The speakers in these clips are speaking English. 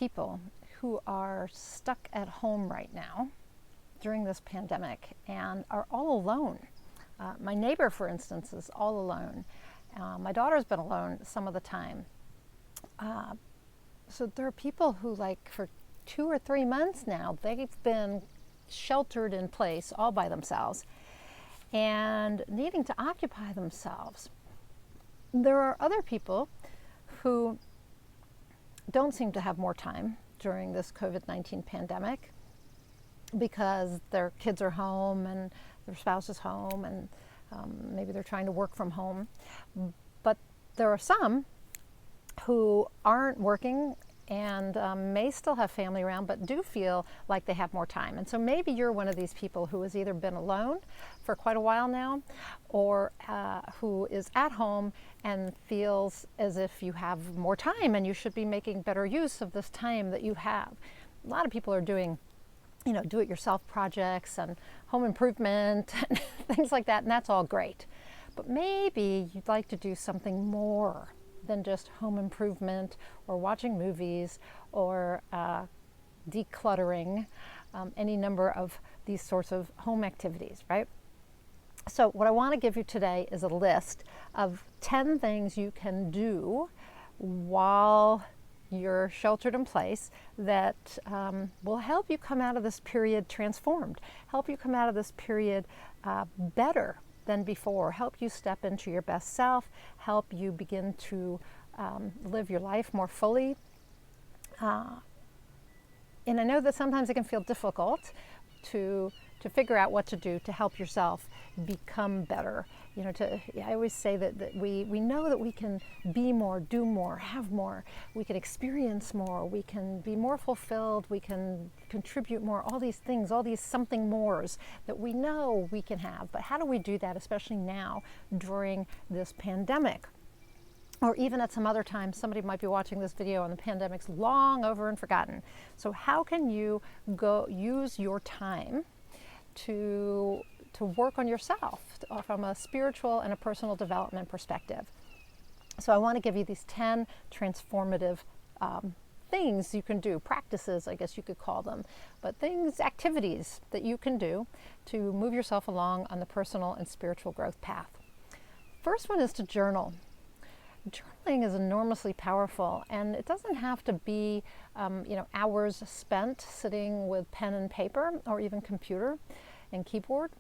people who are stuck at home right now during this pandemic and are all alone. My neighbor, for instance, is all alone. My daughter's been alone some of the time. So there are people who, like, for 2 or 3 months now, they've been sheltered in place all by themselves and needing to occupy themselves. There are other people who don't seem to have more time during this COVID-19 pandemic because their kids are home and their spouse is home, and maybe they're trying to work from home. But there are some who aren't working and may still have family around, but do feel like they have more time. And so maybe you're one of these people who has either been alone for quite a while now, or who is at home and feels as if you have more time and you should be making better use of this time that you have. A lot of people are doing, do-it-yourself projects and home improvement and things like that, and that's all great. But maybe you'd like to do something more than just home improvement or watching movies or decluttering, any number of these sorts of home activities, right? So what I want to give you today is a list of 10 things you can do while you're sheltered in place that will help you come out of this period transformed, help you come out of this period better than before, help you step into your best self, help you begin to live your life more fully. And I know that sometimes it can feel difficult to figure out what to do to help yourself become better. I always say that we know that we can be more, do more, have more. We can experience more. We can be more fulfilled. We can contribute more. All these things, all these something mores that we know we can have. But how do we do that, especially now during this pandemic? Or even at some other time, somebody might be watching this video and the pandemic's long over and forgotten. So how can you go use your time to work on yourself from a spiritual and a personal development perspective? So I want to give you these 10 transformative things you can do, practices, I guess you could call them, but activities that you can do to move yourself along on the personal and spiritual growth path. First one is to journal. Journaling is enormously powerful, and it doesn't have to be hours spent sitting with pen and paper or even computer and keyboard.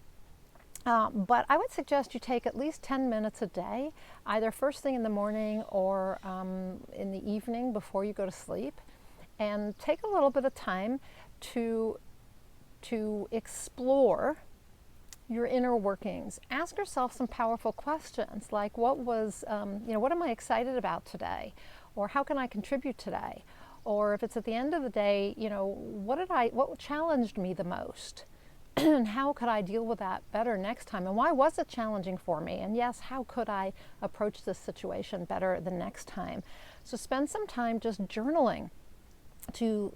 But I would suggest you take at least 10 minutes a day, either first thing in the morning or in the evening before you go to sleep, and take a little bit of time to explore your inner workings. Ask yourself some powerful questions like, what am I excited about today? Or how can I contribute today? Or if it's at the end of the day, what challenged me the most? And how could I deal with that better next time? And why was it challenging for me? And yes, how could I approach this situation better the next time? So spend some time just journaling to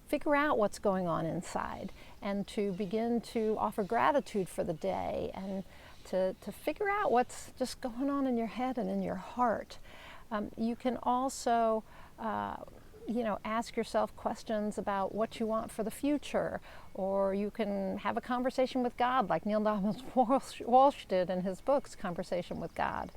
figure out what's going on inside, and to begin to offer gratitude for the day, and to figure out what's just going on in your head and in your heart. You can also ask yourself questions about what you want for the future, or you can have a conversation with God like Neil Donald Walsh did in his books, Conversation with God.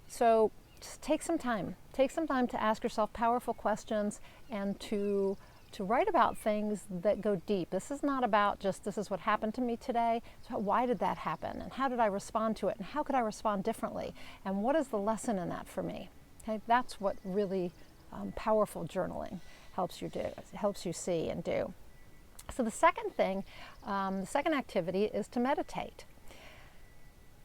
So just take some time to ask yourself powerful questions, and to write about things that go deep. This is not about just, this is what happened to me today. So why did that happen? And how did I respond to it? And how could I respond differently? And what is the lesson in that for me? Okay, that's what really powerful journaling helps you see and do. So the second thing, the second activity is to meditate.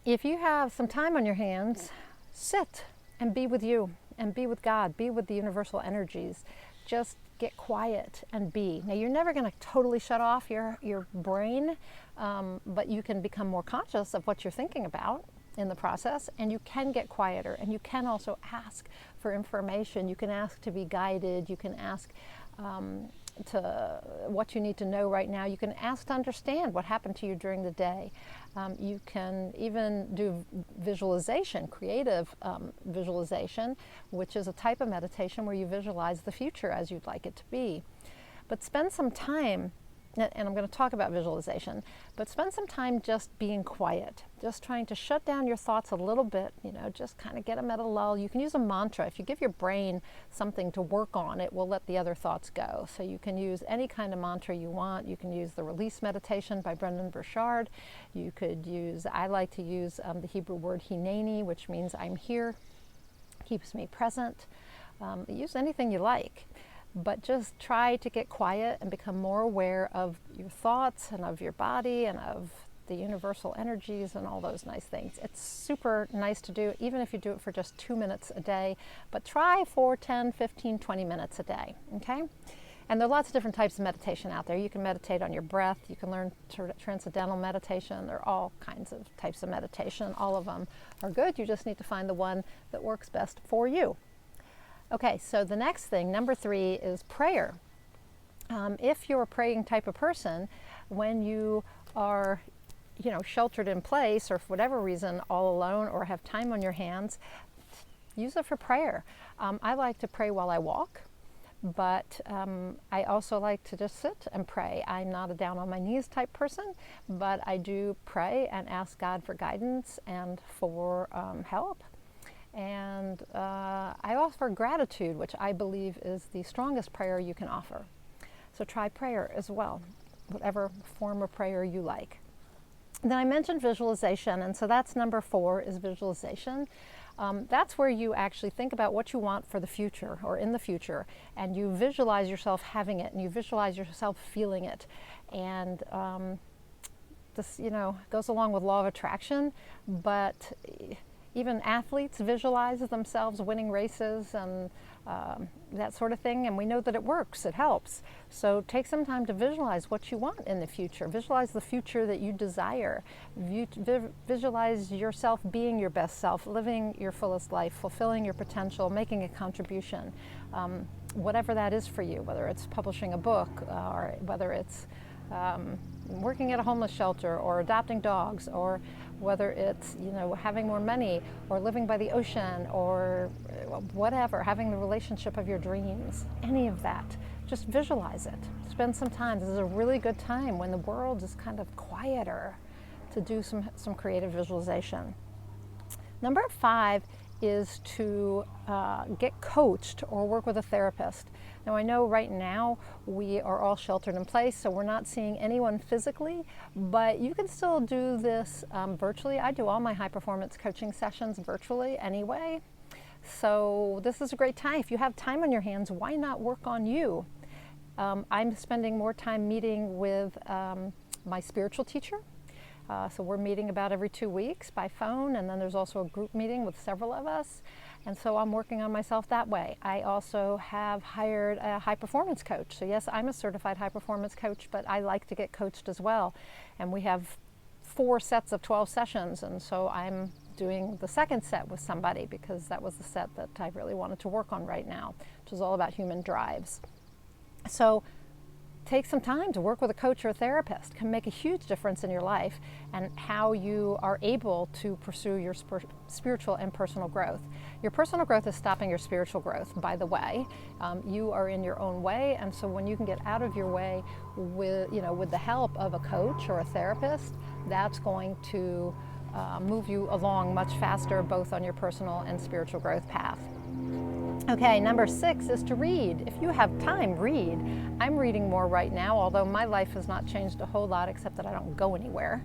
If you have some time on your hands, sit and be with you, and be with God, be with the universal energies. Just get quiet and be. Now, you're never going to totally shut off your brain, but you can become more conscious of what you're thinking about in the process, and you can get quieter, and you can also ask for information. You can ask to be guided. You can ask to what you need to know right now. You can ask to understand what happened to you during the day. You can even do visualization, creative visualization, which is a type of meditation where you visualize the future as you'd like it to be. But spend some time, and I'm going to talk about visualization, but spend some time just being quiet, just trying to shut down your thoughts a little bit, just kind of get them at a lull. You can use a mantra. If you give your brain something to work on, it will let the other thoughts go. So you can use any kind of mantra you want. You can use the release meditation by Brendan Burchard. You could use, I like to use the Hebrew word hineni, which means I'm here, keeps me present. Use anything you like. But just try to get quiet and become more aware of your thoughts and of your body and of the universal energies and all those nice things. It's super nice to do, even if you do it for just 2 minutes a day, but try for 10, 15, 20 minutes a day, okay? And there are lots of different types of meditation out there. You can meditate on your breath. You can learn transcendental meditation. There are all kinds of types of meditation. All of them are good. You just need to find the one that works best for you. Okay, so the next thing, number 3, is prayer. If you're a praying type of person, when you are, sheltered in place or for whatever reason all alone or have time on your hands, use it for prayer. I like to pray while I walk, but I also like to just sit and pray. I'm not a down on my knees type person, but I do pray and ask God for guidance and for help. And I offer gratitude, which I believe is the strongest prayer you can offer. So try prayer as well, whatever form of prayer you like. Then I mentioned visualization, and so that's number 4 is visualization. That's where you actually think about what you want for the future or in the future, and you visualize yourself having it, and you visualize yourself feeling it. And this, goes along with law of attraction, but even athletes visualize themselves winning races and that sort of thing, and we know that it works, it helps. So take some time to visualize what you want in the future. Visualize the future that you desire. Visualize yourself being your best self, living your fullest life, fulfilling your potential, making a contribution, whatever that is for you, whether it's publishing a book or whether it's working at a homeless shelter or adopting dogs, or whether it's having more money or living by the ocean or whatever, having the relationship of your dreams, any of that. Just visualize it. Spend some time. This is a really good time when the world is kind of quieter to do some creative visualization. Number 5 is to get coached or work with a therapist. Now I know right now we are all sheltered in place, so we're not seeing anyone physically, but you can still do this virtually. I do all my high performance coaching sessions virtually anyway. So this is a great time. If you have time on your hands, why not work on you? I'm spending more time meeting with my spiritual teacher. So we're meeting about every 2 weeks by phone, and then there's also a group meeting with several of us. And so I'm working on myself that way. I also have hired a high performance coach. So yes, I'm a certified high performance coach, but I like to get coached as well. And we have 4 sets of 12 sessions. And so I'm doing the second set with somebody because that was the set that I really wanted to work on right now, which is all about human drives. So take some time to work with a coach or a therapist. Can make a huge difference in your life and how you are able to pursue your spiritual and personal growth. Your personal growth is stopping your spiritual growth, by the way. You are in your own way, and so when you can get out of your way with the help of a coach or a therapist, that's going to move you along much faster, both on your personal and spiritual growth path. Okay, number 6 is to read. If you have time, read. I'm reading more right now, although my life has not changed a whole lot except that I don't go anywhere.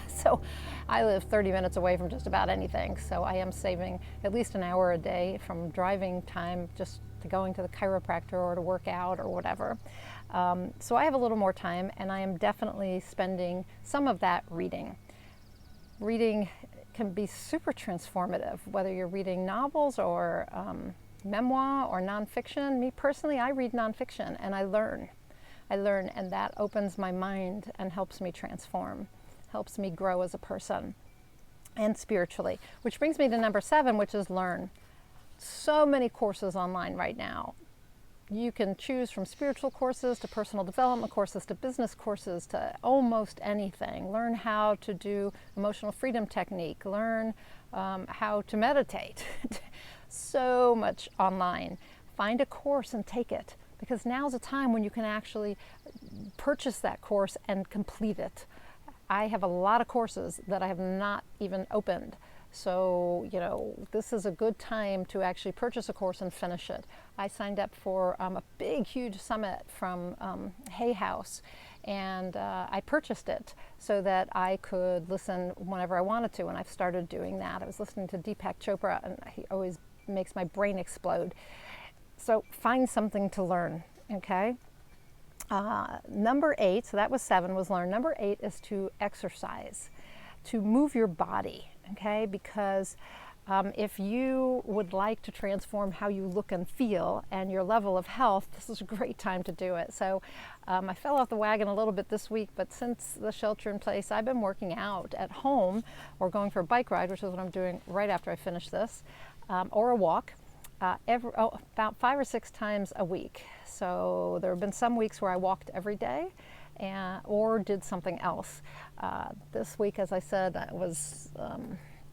So I live 30 minutes away from just about anything, so I am saving at least an hour a day from driving time just to going to the chiropractor or to work out or whatever. So I have a little more time, and I am definitely spending some of that reading. Reading can be super transformative, whether you're reading novels or memoir or nonfiction. Me personally, I read nonfiction and I learn, and that opens my mind and helps me transform, helps me grow as a person and spiritually. Which brings me to number 7, which is learn. So many courses online right now. You can choose from spiritual courses to personal development courses to business courses to almost anything. Learn how to do emotional freedom technique. Learn how to meditate. So much online. Find a course and take it, because now's a time when you can actually purchase that course and complete it. I have a lot of courses that I have not even opened. So, this is a good time to actually purchase a course and finish it. I signed up for a big, huge summit from Hay House, and I purchased it so that I could listen whenever I wanted to, and I've started doing that. I was listening to Deepak Chopra, and he always makes my brain explode. So find something to learn, okay? Number 8, so that was 7, was learn. Number 8 is to exercise, to move your body. Okay, because if you would like to transform how you look and feel and your level of health, this is a great time to do it. So I fell off the wagon a little bit this week, but since the shelter in place, I've been working out at home or going for a bike ride, which is what I'm doing right after I finish this, or a walk. About 5 or 6 times a week. So there have been some weeks where I walked every day or did something else. This week, as I said, was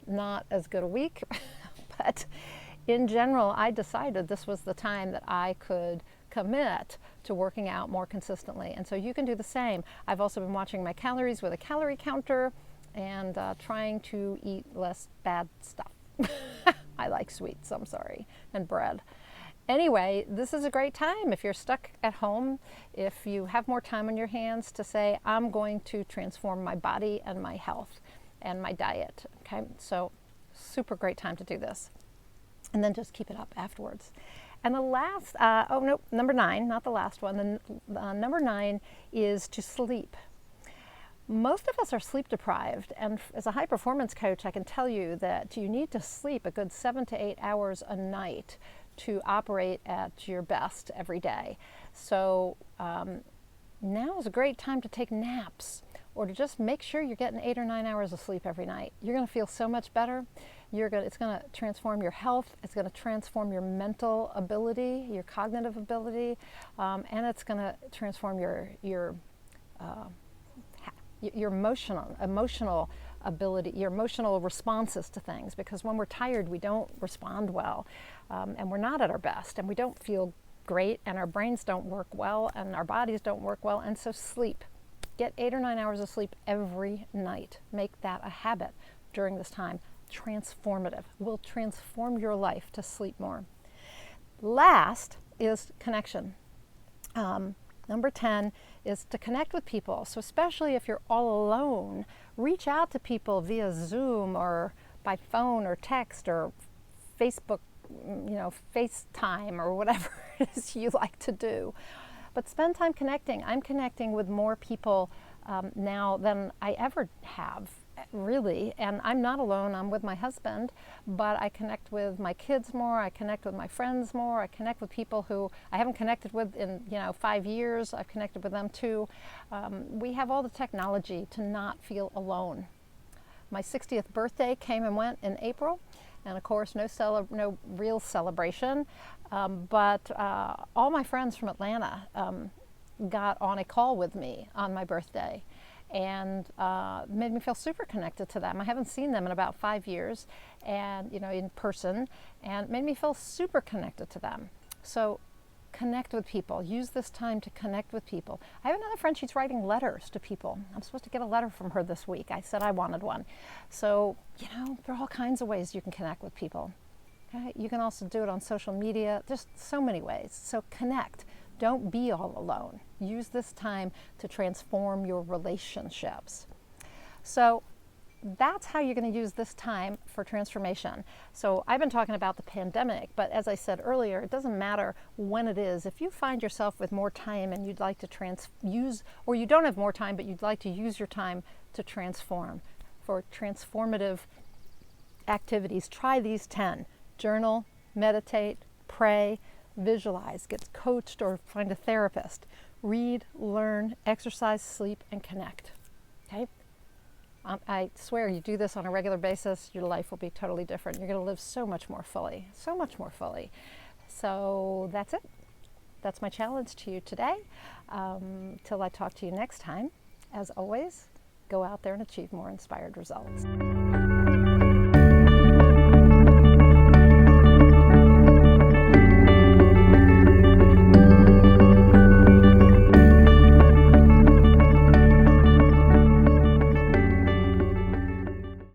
not as good a week, but in general, I decided this was the time that I could commit to working out more consistently. And so you can do the same. I've also been watching my calories with a calorie counter and trying to eat less bad stuff. I like sweets, I'm sorry, and bread. Anyway, this is a great time if you're stuck at home, if you have more time on your hands to say, I'm going to transform my body and my health and my diet. Okay, so super great time to do this. And then just keep it up afterwards. And the last, number 9, not the last one. Number 9 is to sleep. Most of us are sleep deprived, and as a high performance coach, I can tell you that you need to sleep a good 7 to 8 hours a night to operate at your best every day. So now is a great time to take naps or to just make sure you're getting 8 or 9 hours of sleep every night. You're going to feel so much better. It's going to transform your health. It's going to transform your mental ability, your cognitive ability, and it's going to transform your emotional ability, your emotional responses to things, because when we're tired, we don't respond well, and we're not at our best, and we don't feel great, and our brains don't work well, and our bodies don't work well. And so sleep. Get 8 or 9 hours of sleep every night. Make that a habit during this time. Transformative. Will transform your life to sleep more. Last is connection. Number 10 is to connect with people. So especially if you're all alone, reach out to people via Zoom or by phone or text or Facebook, FaceTime or whatever it is you like to do. But spend time connecting. I'm connecting with more people now than I ever have, really. And I'm not alone. I'm with my husband, but I connect with my kids more. I connect with my friends more. I connect with people who I haven't connected with in 5 years. I've connected with them too. We have all the technology to not feel alone. My 60th birthday came and went in April, and of course no real celebration, but all my friends from Atlanta got on a call with me on my birthday, and made me feel super connected to them. I haven't seen them in about 5 years, and in person, and made me feel super connected to them. So connect with people. Use this time to connect with people. I have another friend, she's writing letters to people. I'm supposed to get a letter from her this week. I said I wanted one. So, there are all kinds of ways you can connect with people. Okay? You can also do it on social media. Just so many ways. So connect. Don't be all alone. Use this time to transform your relationships. So that's how you're going to use this time for transformation. So I've been talking about the pandemic, but as I said earlier, it doesn't matter when it is. If you find yourself with more time and you'd like to or you don't have more time, but you'd like to use your time to transform for transformative activities, try these 10. Journal, meditate, pray, visualize, get coached or find a therapist, read, learn, exercise, sleep, and connect. Okay? I swear, you do this on a regular basis, your life will be totally different. You're going to live so much more fully, so much more fully. So that's it. that's my challenge to you today. Till I talk to you next time, as always, go out there and achieve more inspired results.